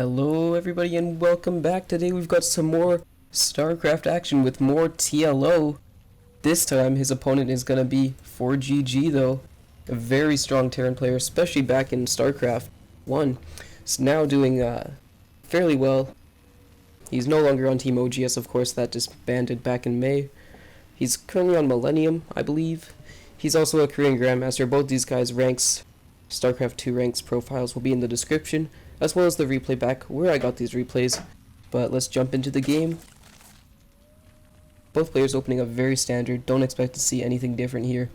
Hello everybody and welcome back. Today we've got some more Starcraft action with more TLO. This time his opponent is going to be ForGG though. A very strong Terran player, especially back in Starcraft 1. He's now doing fairly well. He's no longer on Team OGS, of course, that disbanded back in May. He's currently on Millennium, I believe. He's also a Korean Grandmaster. Both these guys' ranks, Starcraft 2 ranks profiles will be in the description, as well as the replay back where I got these replays. But let's jump into the game. Both players opening up very standard. Don't expect to see anything different here.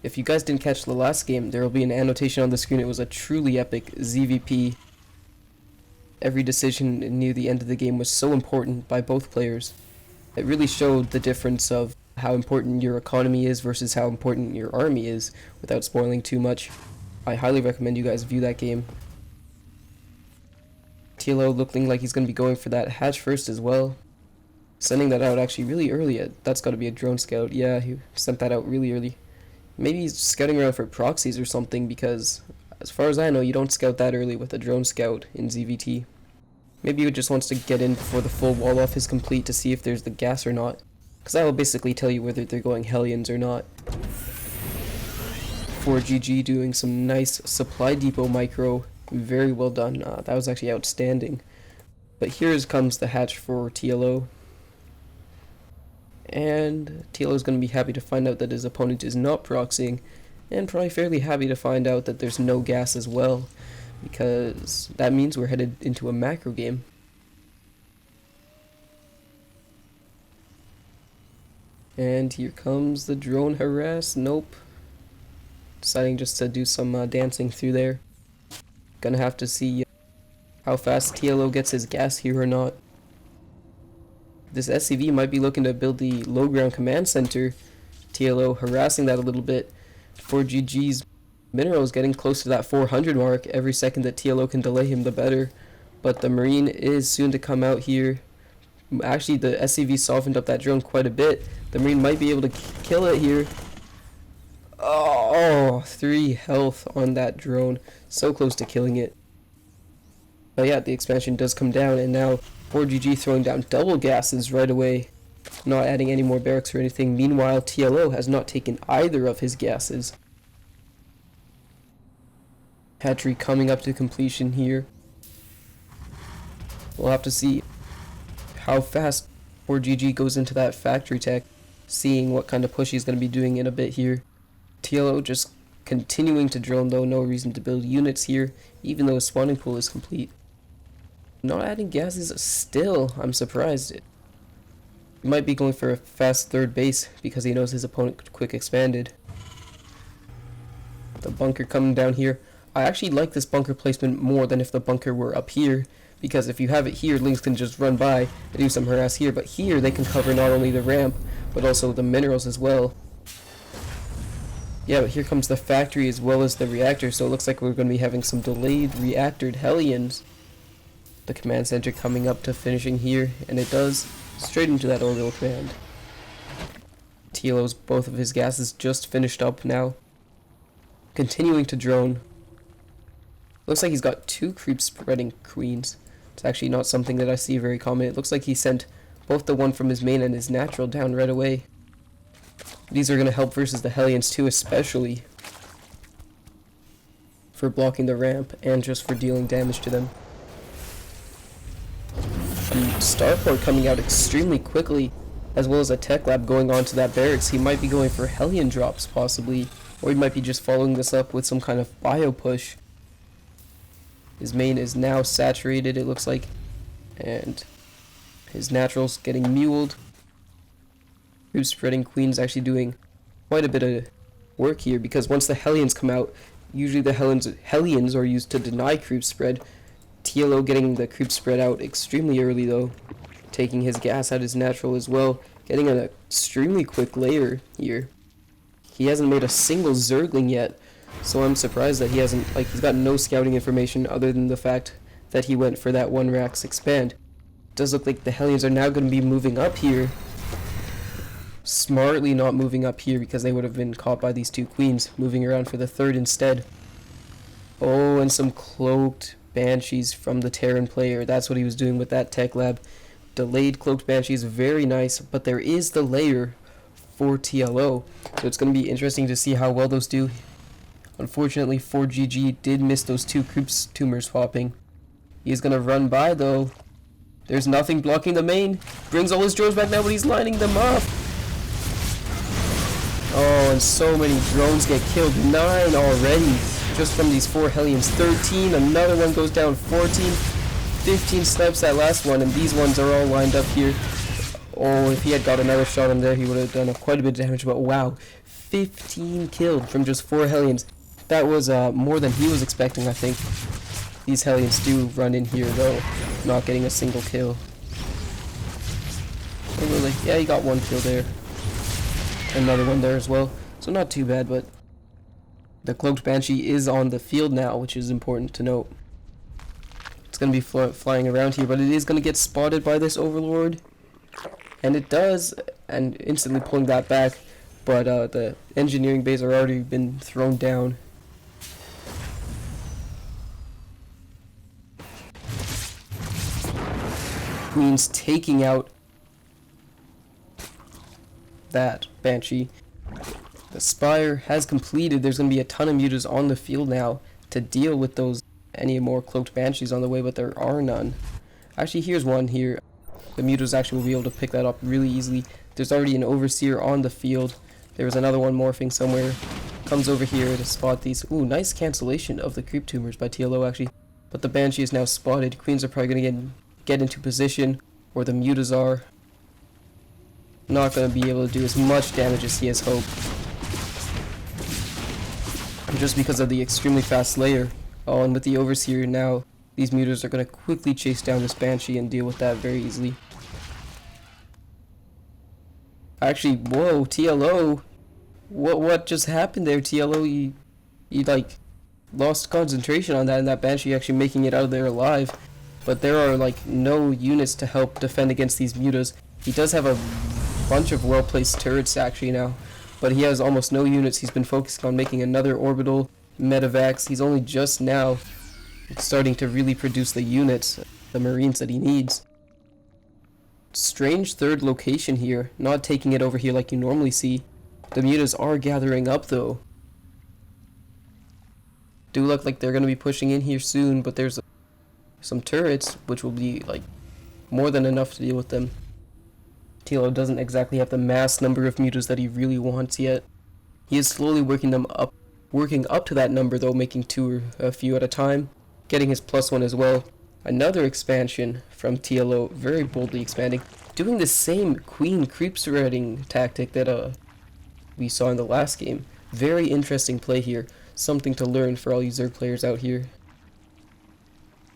If you guys didn't catch the last game, there will be an annotation on the screen. It was a truly epic ZVP. Every decision near the end of the game was so important by both players. It really showed the difference of how important your economy is versus how important your army is, without spoiling too much. I highly recommend you guys view that game. TLO looking like he's going to be going for that hatch first as well. Sending that out actually really early. That's got to be a drone scout. Yeah, he sent that out really early. Maybe he's scouting around for proxies or something, because as far as I know, you don't scout that early with a drone scout in ZVT. Maybe he just wants to get in before the full wall off is complete to see if there's the gas or not, because that will basically tell you whether they're going Hellions or not. ForGG doing some nice supply depot micro. Very well done. That was actually outstanding. But here comes the hatch for TLO. And TLO is going to be happy to find out that his opponent is not proxying, and probably fairly happy to find out that there's no gas as well, because that means we're headed into a macro game. And here comes the drone harass. Nope. Deciding just to do some dancing through there. Gonna have to see how fast TLO gets his gas here or not. This SCV might be looking to build the low ground command center. TLO harassing that a little bit. ForGG's minerals getting close to that 400 mark. Every second that TLO can delay him, the better. But the Marine is soon to come out here. Actually, the SCV softened up that drone quite a bit. The Marine might be able to kill it here. Oh, 3 health on that drone. So close to killing it. But yeah, the expansion does come down, and now ForGG throwing down double gases right away. Not adding any more barracks or anything. Meanwhile, TLO has not taken either of his gases. Hatchery coming up to completion here. We'll have to see how fast ForGG goes into that factory tech, seeing what kind of push he's going to be doing in a bit here. TLO just continuing to drone though, no reason to build units here, even though his spawning pool is complete. Not adding gases still, I'm surprised. He might be going for a fast third base because he knows his opponent quick expanded. The bunker coming down here. I actually like this bunker placement more than if the bunker were up here, because if you have it here, Lings can just run by and do some harass here, but here they can cover not only the ramp, but also the minerals as well. Yeah, but here comes the factory as well as the reactor, so it looks like we're going to be having some delayed reactored Hellions. The command center coming up to finishing here, and it does, straight into that orbital command. TLO's both of his gases just finished up now. Continuing to drone. Looks like he's got 2 creep spreading queens. It's actually not something that I see very common. It looks like he sent both the one from his main and his natural down right away. These are going to help versus the Hellions too, especially for blocking the ramp and just for dealing damage to them. Starport coming out extremely quickly, as well as a tech lab going on to that barracks. He might be going for Hellion drops possibly, or he might be just following this up with some kind of bio push. His main is now saturated, it looks like, and his naturals getting muled. Creep spreading queens actually doing quite a bit of work here, because once the Hellions come out, usually the Hellions are used to deny creep spread. TLO getting the creep spread out extremely early though, taking his gas out his natural as well, getting an extremely quick layer here. He hasn't made a single Zergling yet, so I'm surprised that he hasn't, he's got no scouting information other than the fact that he went for that 1 Rax expand. It does look like the Hellions are now going to be moving up here. Smartly not moving up here because they would have been caught by these 2 queens, moving around for the 3rd instead. Oh, and some cloaked Banshees from the Terran player. That's what he was doing with that tech lab. Delayed cloaked Banshees, very nice, but there is the layer for TLO, so it's going to be interesting to see how well those do. Unfortunately, ForGG did miss those 2 creep tumors popping. He's going to run by though. There's nothing blocking the main. Brings all his drones back now, but he's lining them up. Oh, and so many drones get killed. 9 already, just from these 4 Hellions. 13, another one goes down. 14, 15 snipes that last one, and these ones are all lined up here. Oh, if he had got another shot in there, he would have done quite a bit of damage, but wow. 15 killed from just 4 Hellions. That was more than he was expecting, I think. These Hellions do run in here, though, not getting a single kill. Oh, really? Yeah, he got 1 kill there. Another one there as well. So not too bad, but the Cloaked Banshee is on the field now, which is important to note. It's going to be flying around here, but it is going to get spotted by this Overlord. And it does, and instantly pulling that back. But the engineering bays are already been thrown down. Queen's taking out that Banshee. The Spire has completed. There's going to be a ton of mutas on the field now to deal with those any more cloaked Banshees on the way, but there are none. Actually, here's one here. The mutas actually will be able to pick that up really easily. There's already an Overseer on the field. There was another one morphing somewhere. Comes over here to spot these. Ooh, nice cancellation of the creep tumors by TLO actually. But the Banshee is now spotted. Queens are probably going to get into position where the mutas are. Not going to be able to do as much damage as he has hoped. Just because of the extremely fast layer. Oh, and with the Overseer now, these mutas are going to quickly chase down this Banshee and deal with that very easily. Actually, whoa, TLO. What just happened there, TLO? You like lost concentration on that, and that Banshee actually making it out of there alive. But there are like no units to help defend against these mutas. He does have a bunch of well-placed turrets actually now, but he has almost no units. He's been focusing on making another orbital medevacs. He's only just now starting to really produce the units, the Marines that he needs. Strange third location here, not taking it over here like you normally see. The mutas are gathering up though. Do look like they're going to be pushing in here soon, but there's some turrets which will be like more than enough to deal with them. TLO doesn't exactly have the mass number of mutas that he really wants yet. He is slowly working up to that number though, making 2 or a few at a time, getting his +1 as well. Another expansion from TLO, very boldly expanding, doing the same queen creep spreading tactic that we saw in the last game. Very interesting play here, something to learn for all you Zerg players out here.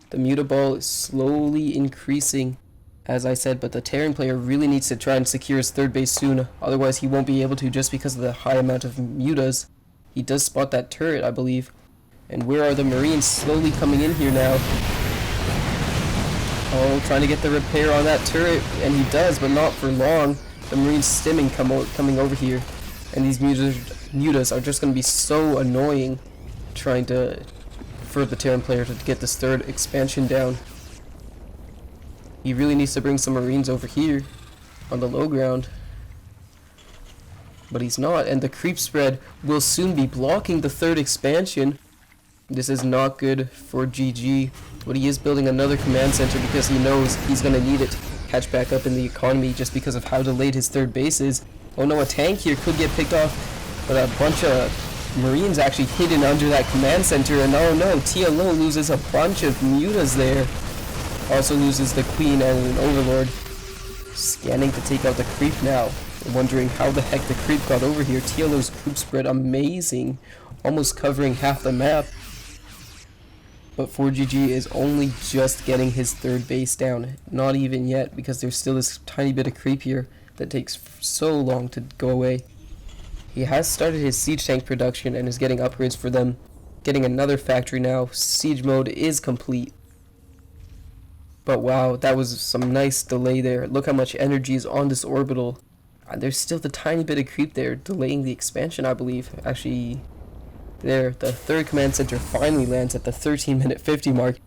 The muta ball is slowly increasing, as I said, but the Terran player really needs to try and secure his third base soon, otherwise he won't be able to just because of the high amount of mutas. He does spot that turret, I believe. And where are the Marines slowly coming in here now? Oh, trying to get the repair on that turret, and he does, but not for long. The Marines stimming coming over here, and these mutas are just going to be so annoying trying to, for the Terran player to get this third expansion down. He really needs to bring some Marines over here on the low ground. But he's not, and the creep spread will soon be blocking the third expansion. This is not good for GG, but he is building another command center because he knows he's going to need it to catch back up in the economy just because of how delayed his third base is. Oh no, a tank here could get picked off, but a bunch of Marines actually hidden under that command center, and oh no, TLO loses a bunch of mutas there. Also loses the Queen and an Overlord. Scanning to take out the creep now. Wondering how the heck the creep got over here. TLO's creep spread amazing, almost covering half the map. But ForGG is only just getting his third base down. Not even yet, because there's still this tiny bit of creep here that takes so long to go away. He has started his siege tank production and is getting upgrades for them. Getting another factory now. Siege mode is complete. But wow, that was some nice delay there. Look how much energy is on this orbital. And there's still the tiny bit of creep there, delaying the expansion, I believe. Actually, there, the third command center finally lands at the 13-minute 50 mark.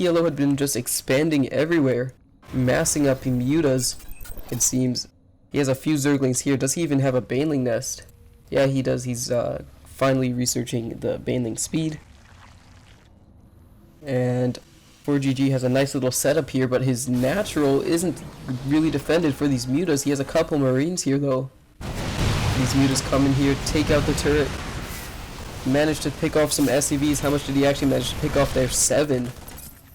TLO had been just expanding everywhere, massing up mutas, it seems. He has a few Zerglings here. Does he even have a Baneling nest? Yeah, he does. He's finally researching the Baneling speed. And ForGG has a nice little setup here, but his natural isn't really defended for these mutas. He has a couple Marines here, though. These mutas come in here, take out the turret. Managed to pick off some SCVs. How much did he actually manage to pick off there? 7.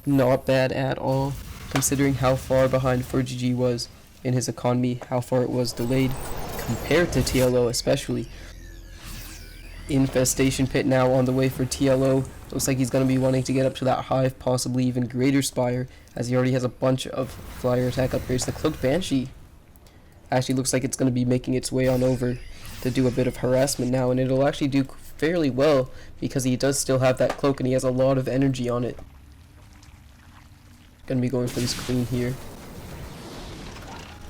Not bad at all, considering how far behind ForGG was in his economy, how far it was delayed, compared to TLO especially. Infestation Pit now on the way for TLO. Looks like he's going to be wanting to get up to that hive, possibly even greater spire, as he already has a bunch of flyer attack upgrades. The Cloaked Banshee actually looks like it's going to be making its way on over to do a bit of harassment now, and it'll actually do fairly well because he does still have that cloak and he has a lot of energy on it. Gonna be going for this queen here.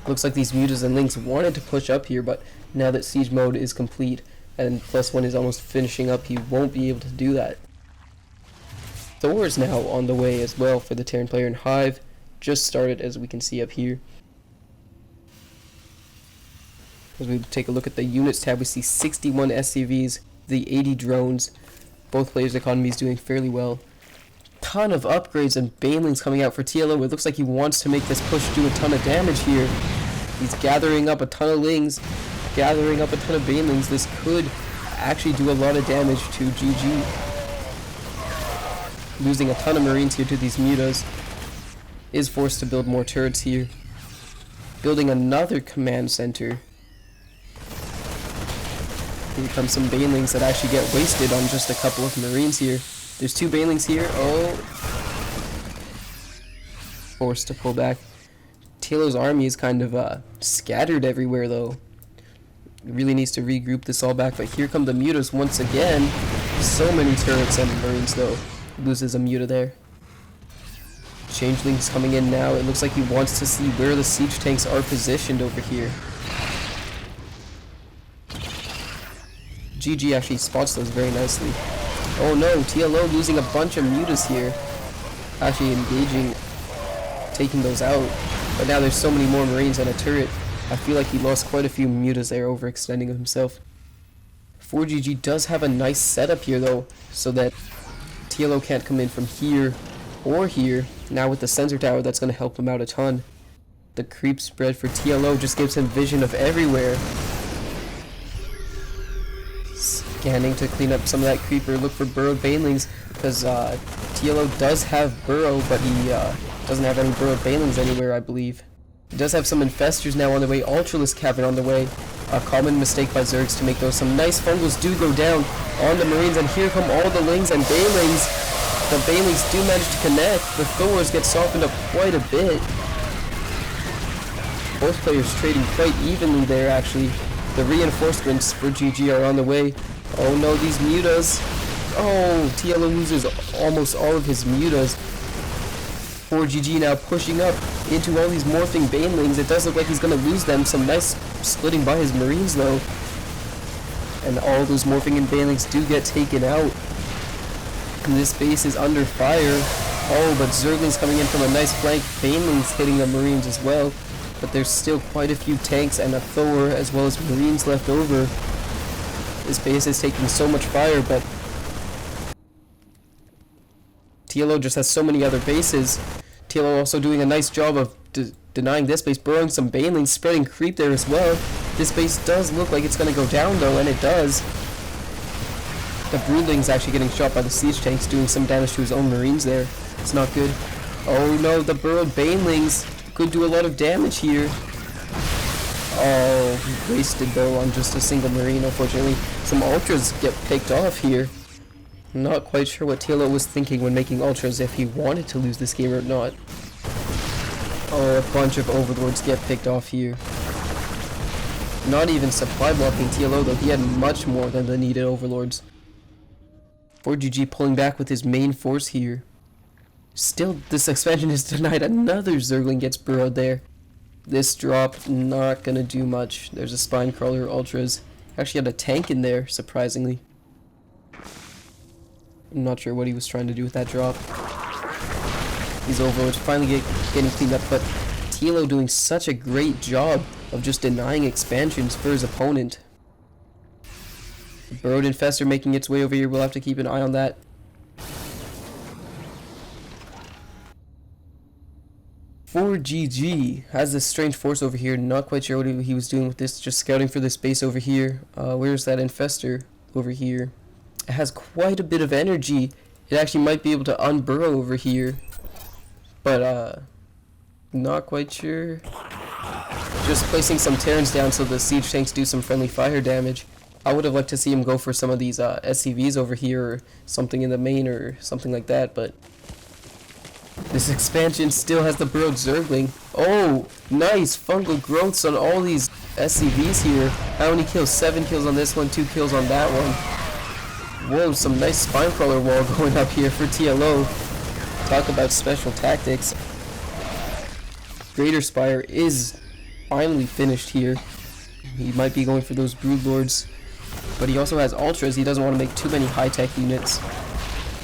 Looks like these mutas and links wanted to push up here, but now that siege mode is complete and +1 is almost finishing up, he won't be able to do that. Thor is now on the way as well for the Terran player, and Hive just started, as we can see up here. As we take a look at the units tab, we see 61 SCVs, the 80 drones. Both players' economies doing fairly well. Ton of upgrades and banelings coming out for TLO. It looks like he wants to make this push do a ton of damage here. He's gathering up a ton of lings, gathering up a ton of banelings. This could actually do a lot of damage to GG. Losing a ton of marines here to these mutas. Is forced to build more turrets here. Building another command center. Here comes some banelings that actually get wasted on just a couple of marines here. There's 2 banelings here. Oh. Forced to pull back. TLO's army is kind of scattered everywhere though. Really needs to regroup this all back, but here come the mutas once again. So many turrets and marines though. Loses a muta there. Changeling's coming in now. It looks like he wants to see where the siege tanks are positioned over here. GG actually spots those very nicely. Oh no, TLO losing a bunch of mutas here. Actually engaging, taking those out. But now there's so many more marines and a turret. I feel like he lost quite a few mutas there, overextending himself. ForGG does have a nice setup here though, so that TLO can't come in from here or here. Now with the sensor tower, that's going to help him out a ton. The creep spread for TLO just gives him vision of everywhere. Scanning to clean up some of that creeper, look for burrowed banelings, because TLO does have burrow, but he doesn't have any burrowed banelings anywhere, I believe. He does have some infestors now on the way, Ultralisk Cavern on the way. A common mistake by Zergs to make those. Some nice fungals do go down on the marines, and here come all the lings and banelings. The banelings do manage to connect. The Thors get softened up quite a bit. Both players trading quite evenly there, actually. The reinforcements for GG are on the way. Oh no, these mutas. Oh, TLO loses almost all of his mutas. ForGG now pushing up into all these morphing banelings. It does look like he's going to lose them. Some nice splitting by his marines though. And all those morphing and banelings do get taken out. And this base is under fire. Oh, but Zergling's coming in from a nice flank. Banelings hitting the marines as well. But there's still quite a few tanks and a Thor as well as marines left over. This base is taking so much fire, but TLO just has so many other bases. TLO also doing a nice job of denying this base, burrowing some banelings, spreading creep there as well. This base does look like it's going to go down though, and it does. The Broodling's actually getting shot by the siege tanks, doing some damage to his own marines there. It's not good. Oh no, the burrowed banelings could do a lot of damage here. Oh, wasted though on just a single marine, unfortunately. Some ultras get picked off here. I'm not quite sure what TLO was thinking when making ultras, if he wanted to lose this game or not. Oh, a bunch of overlords get picked off here. Not even supply blocking TLO though, he had much more than the needed overlords. ForGG pulling back with his main force here. Still, this expansion is denied. Another Zergling gets burrowed there. This drop, not gonna do much. There's a spine crawler ultras. Actually had a tank in there, surprisingly. I'm not sure what he was trying to do with that drop. these overlords finally getting cleaned up, but TLO doing such a great job of just denying expansions for his opponent. Burrowed Infestor making its way over here. We'll have to keep an eye on that. ForGG has this strange force over here. Not quite sure what he was doing with this. Just scouting for this base over here. Where's that Infestor over here? It has quite a bit of energy. It actually might be able to unburrow over here. But, not quite sure. Just placing some Terrans down so the siege tanks do some friendly fire damage. I would have liked to see him go for some of these SCVs over here or something in the main or something like that, but this expansion still has the burrowed Zergling. Oh, nice fungal growths on all these SCVs here. How many kills? 7 kills on this one, 2 kills on that one. Whoa, some nice spine crawler wall going up here for TLO. Talk about special tactics. Greater Spire is finally finished here. He might be going for those Broodlords, but he also has Ultras. He doesn't want to make too many high-tech units.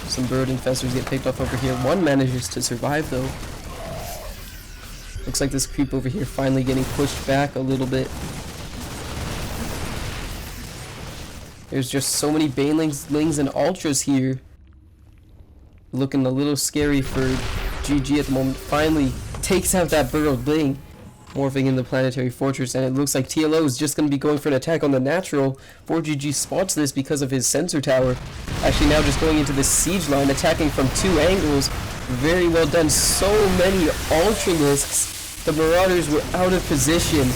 Some Burrowed Infestors get picked off over here. One manages to survive though. Looks like this creep over here finally getting pushed back a little bit. There's just so many Banelings, Lings, and Ultras here. Looking a little scary for GG at the moment. Finally takes out that Burrowed Ling, morphing in the Planetary Fortress, and it looks like TLO is just going to be going for an attack on the natural. ForGG spots this because of his sensor tower. Actually now just going into the siege line, attacking from 2 angles. Very well done. So many Ultralisks. The Marauders were out of position.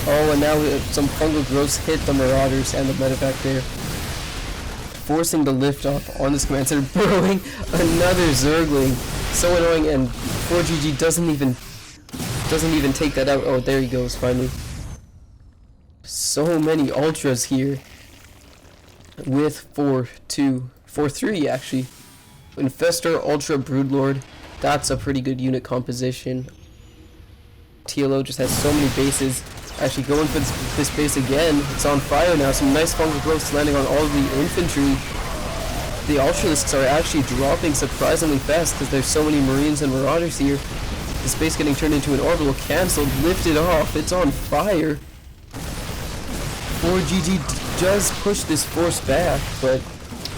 Oh, and now some fungal growths hit the Marauders and the medevac there, forcing the lift off on this command center, burrowing another Zergling. So annoying, and ForGG doesn't even take that out. Oh, there he goes finally. So many Ultras here with 4-3 actually. Infestor, Ultra, Broodlord. That's a pretty good unit composition. TLO just has so many bases. Actually going for this base again. It's on fire now. Some nice fungal growths landing on all of the infantry. The Ultralisks are actually dropping surprisingly fast because there's so many Marines and Marauders here. The space getting turned into an orbital, cancelled, lifted off. It's on fire. ForGG does push this force back, but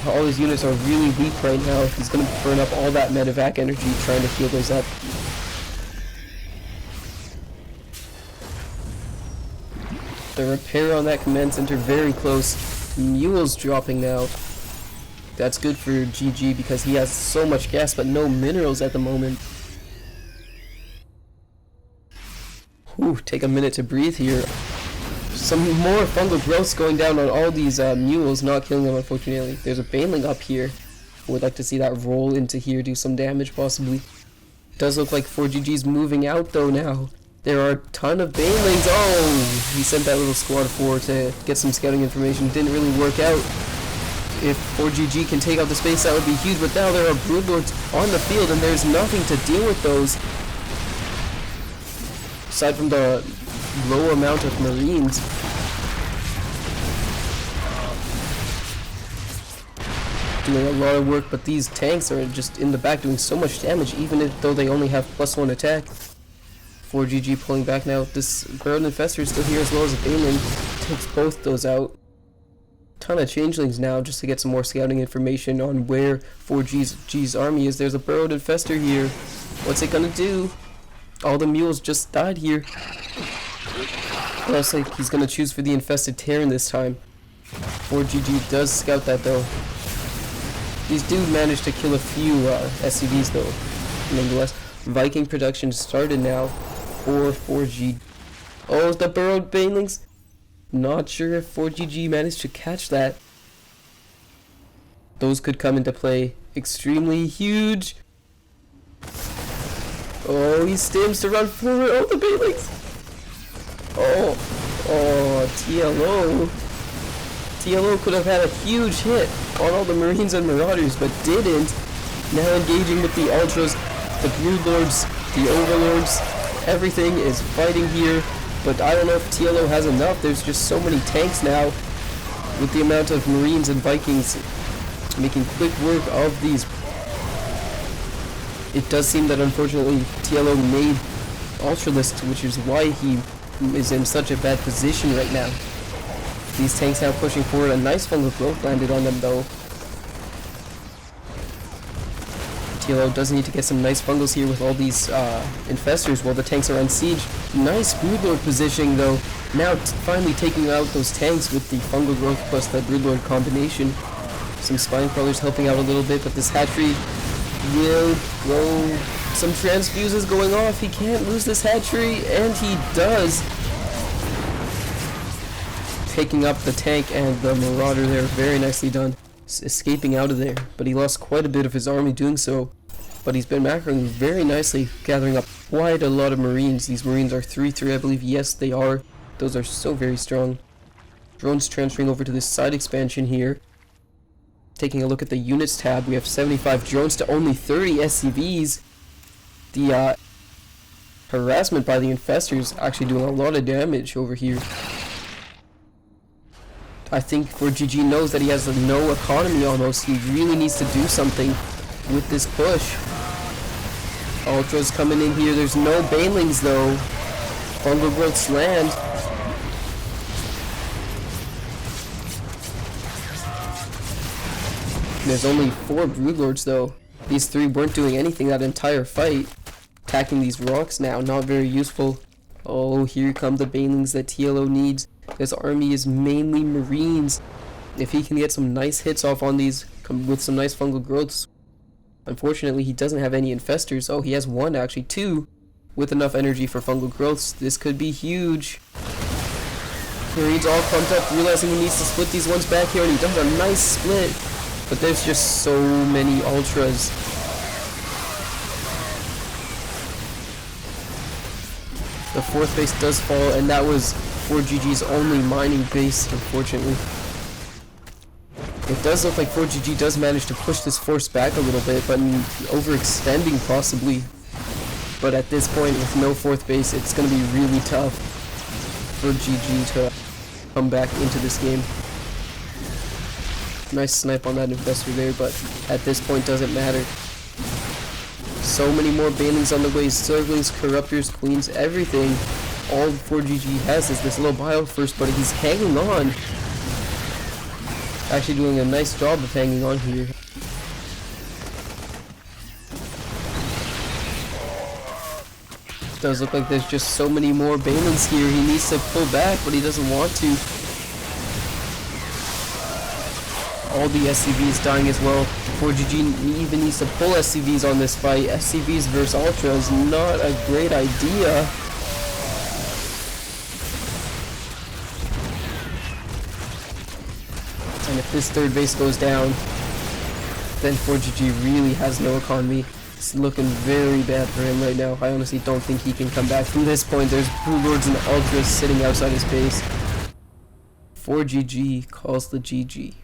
all his units are really weak right now. He's going to burn up all that medevac energy trying to heal those up. The repair on that command center very close. Mules dropping now. That's good for GG because he has so much gas but no minerals at the moment. Whew, take a minute to breathe here. Some more fungal growths going down on all these mules, not killing them unfortunately. There's a Baneling up here. Would like to see that roll into here, do some damage possibly. Does look like ForGG's moving out though now. There are a ton of Banelings. Oh, he sent that little squad of 4 to get some scouting information. Didn't really work out. If ForGG can take out the space, that would be huge. But now there are Broodlords on the field, and there's nothing to deal with those. Aside from the low amount of Marines. Doing a lot of work, but these tanks are just in the back doing so much damage, even though they only have +1 attack. ForGG pulling back now. This Burrowed Infestor is still here as well as a Baneling. Takes both those out. Ton of Changelings now just to get some more scouting information on where ForGG's army is. There's a Burrowed Infestor here. What's it gonna do? All the mules just died here. Looks like he's gonna choose for the Infested Terran this time. ForGG does scout that though. These do manage to kill a few SCVs though, nonetheless. Viking production started now for ForGG. Oh, the Burrowed Banelings. Not sure if ForGG managed to catch that. Those could come into play extremely huge. Oh, he stims to run forward. Oh, the Banelings. Oh, TLO. TLO could have had a huge hit on all the Marines and Marauders, but didn't. Now engaging with the Ultras, the Broodlords, the Overlords. Everything is fighting here. But I don't know if TLO has enough. There's just so many tanks now with the amount of Marines and Vikings making quick work of these It does seem that unfortunately TLO made Ultralist, which is why he is in such a bad position right now. These tanks now pushing forward. A nice fungal growth landed on them though. TLO does need to get some nice fungals here with all these infestors while the tanks are on siege. Nice Broodlord positioning though. Now finally taking out those tanks with the fungal growth plus the Broodlord combination. Some spine crawlers helping out a little bit, but this hatchery will go. Some transfuses going off. He can't lose this hatchery, and he does. Picking up the tank and the Marauder there. Very nicely done. Escaping out of there, but he lost quite a bit of his army doing so. But he's been macroing very nicely, gathering up quite a lot of Marines. These Marines are 3-3, I believe. Yes, they are. Those are so very strong. Drones transferring over to this side expansion here. Taking a look at the units tab, we have 75 drones to only 30 SCVs. The harassment by the infestors actually doing a lot of damage over here. I think ForGG knows that he has no economy almost. He really needs to do something with this push. Ultras coming in here. There's no Banelings though. Fungal growths land. There's only 4 Broodlords though. These 3 weren't doing anything that entire fight. Attacking these rocks now, not very useful. Oh, here come the Banelings that TLO needs. His army is mainly Marines. If he can get some nice hits off on these with some nice fungal growths. Unfortunately, he doesn't have any infestors. Oh, he has 1 actually, 2 with enough energy for fungal growths. This could be huge. Marines all pumped up, realizing he needs to split these ones back here, and he does a nice split. But there's just so many ultras. The 4th base does fall, and that was ForGG's only mining base, unfortunately. It does look like ForGG does manage to push this force back a little bit, but overextending possibly. But at this point, with no 4th base, it's going to be really tough for GG to come back into this game. Nice snipe on that infestor there, but at this point doesn't matter. So many more Banelings on the way, Zerglings, Corruptors, Queens, everything. All ForGG has is this little bio first, but he's hanging on. Actually doing a nice job of hanging on here. Does look like there's just so many more Banelings here. He needs to pull back, but he doesn't want to. All the SCVs dying as well. ForGG even needs to pull SCVs on this fight. SCVs versus Ultra is not a great idea. And if this 3rd base goes down, then ForGG really has no economy. It's looking very bad for him right now. I honestly don't think he can come back from this point. There's Broodlords and Ultras sitting outside his base. ForGG calls the GG.